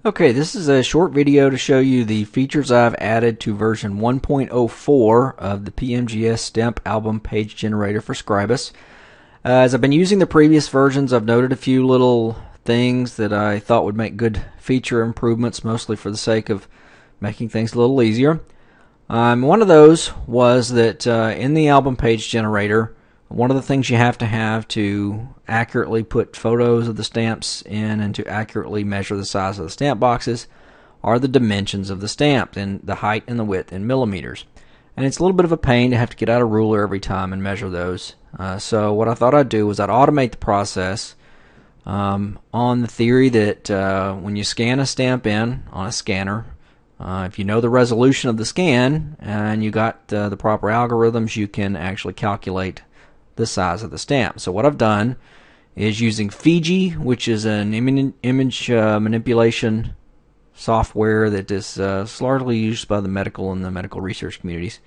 Okay, this is a short video to show you the features I've added to version 1.04 of the PMGS stamp album page generator for Scribus. As I've been using the previous versions, I've noted a few little things that I thought would make good feature improvements, mostly for the sake of making things a little easier. One of those was that in the album page generator, one of the things you have to accurately put photos of the stamps in and to accurately measure the size of the stamp boxes are the dimensions of the stamp, and the height and the width in millimeters. And it's a little bit of a pain to have to get out a ruler every time and measure those. So what I thought I'd do was I'd automate the process on the theory that when you scan a stamp in on a scanner, if you know the resolution of the scan and you got the proper algorithms, you can actually calculate the size of the stamp. So what I've done is using Fiji, which is an image manipulation software that is largely used by the medical and the medical research communities.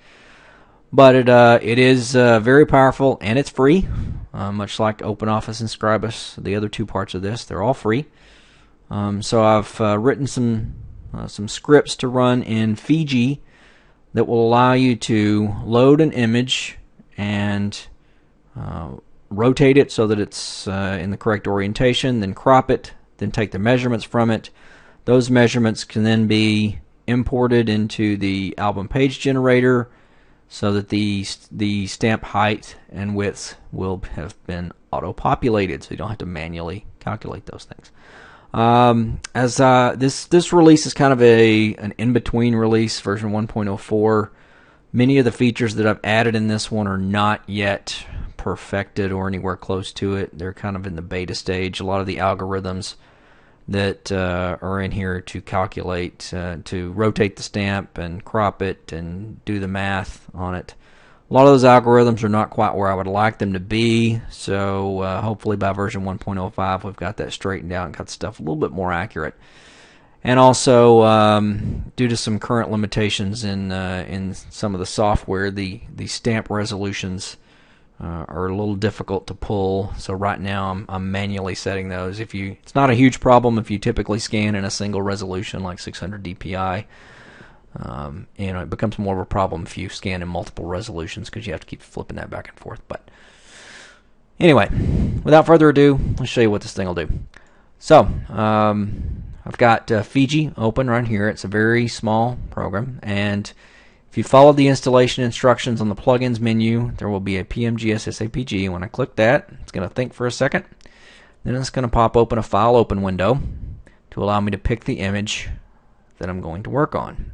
But it is very powerful, and it's free, much like OpenOffice and Scribus, the other two parts of this. They're all free. So I've written some scripts to run in Fiji that will allow you to load an image and rotate it so that it's in the correct orientation, then crop it, then take the measurements from it. Those measurements can then be imported into the album page generator so that the stamp height and width will have been auto-populated, so you don't have to manually calculate those things. This release is kind of an in-between release, version 1.04. Many of the features that I've added in this one are not yet perfected or anywhere close to it. They're kind of in the beta stage. A lot of the algorithms that are in here to calculate, to rotate the stamp and crop it and do the math on it, a lot of those algorithms are not quite where I would like them to be. So hopefully by version 1.05 we've got that straightened out and got stuff a little bit more accurate. And also, due to some current limitations in some of the software, the stamp resolutions are a little difficult to pull. So right now I'm manually setting those. It's not a huge problem if you typically scan in a single resolution like 600 dpi. It becomes more of a problem if you scan in multiple resolutions because you have to keep flipping that back and forth. But anyway, without further ado, let's show you what this thing will do. So I've got Fiji open right here. It's a very small program, and if you follow the installation instructions on the plugins menu, there will be a PMGS SAPG. When I click that, it's going to think for a second. Then it's going to pop open a file open window to allow me to pick the image that I'm going to work on.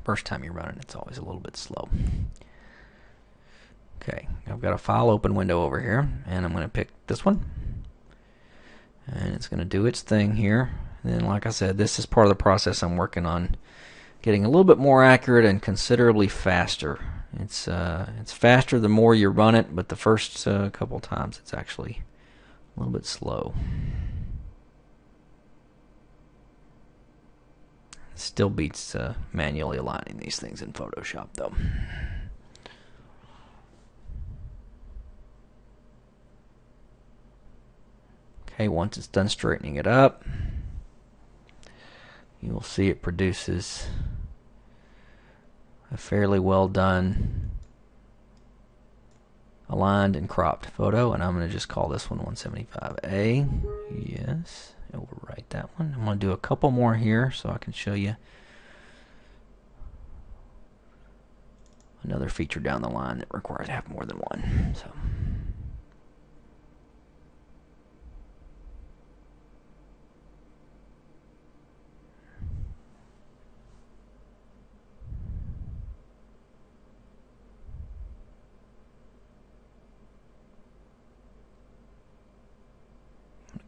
First time you run it, it's always a little bit slow. Okay, I've got a file open window over here, and I'm going to pick this one. And it's going to do its thing here. And then, like I said, this is part of the process I'm working on getting a little bit more accurate and considerably faster. It's faster the more you run it, but the first couple times it's actually a little bit slow. It still beats manually aligning these things in Photoshop, though. Okay, once it's done straightening it up, you will see it produces a fairly well done aligned and cropped photo, and I'm going to just call this one 175A. Yes, overwrite that one. I'm going to do a couple more here so I can show you another feature down the line that requires to have more than one. So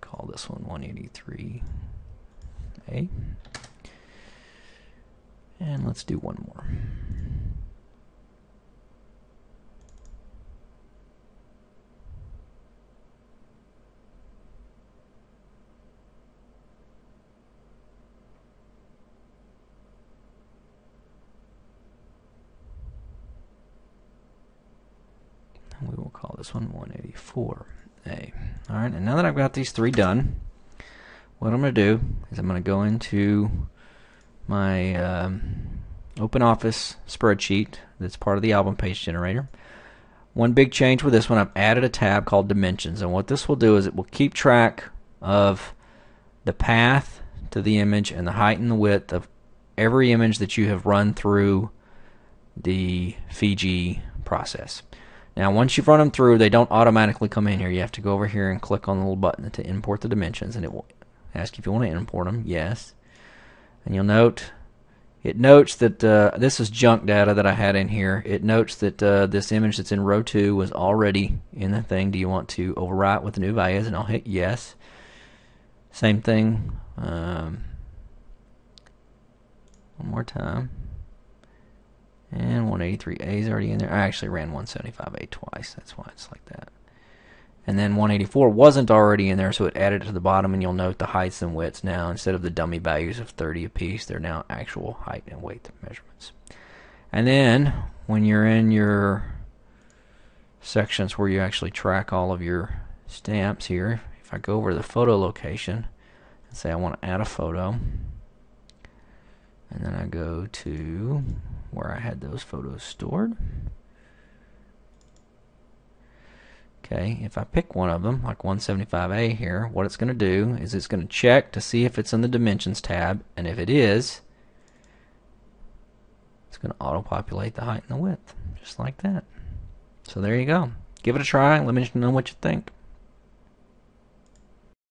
call this one 183A. And let's do one more. And we will call this one, 184A. Alright, and now that I've got these three done, what I'm going to do is I'm going to go into my OpenOffice spreadsheet that's part of the album page generator. One big change with this one, I've added a tab called Dimensions, and what this will do is it will keep track of the path to the image and the height and the width of every image that you have run through the Fiji process. Now once you've run them through, they don't automatically come in here. You have to go over here and click on the little button to import the dimensions, and it will ask if you want to import them. Yes. And you'll note it notes that this is junk data that I had in here. It notes that this image that's in row 2 was already in the thing. Do you want to overwrite with the new values? And I'll hit yes. Same thing. One more time. And 183A is already in there. I actually ran 175A twice. That's why it's like that. And then 184 wasn't already in there, so it added it to the bottom, and you'll note the heights and widths now. Instead of the dummy values of 30 apiece, they're now actual height and weight measurements. And then, when you're in your sections where you actually track all of your stamps here, if I go over to the photo location and say I want to add a photo, and then I go to where I had those photos stored. Okay, if I pick one of them, like 175A here, what it's going to do is it's going to check to see if it's in the Dimensions tab, and if it is, it's going to auto-populate the height and the width, just like that. So there you go. Give it a try. Let me know what you think.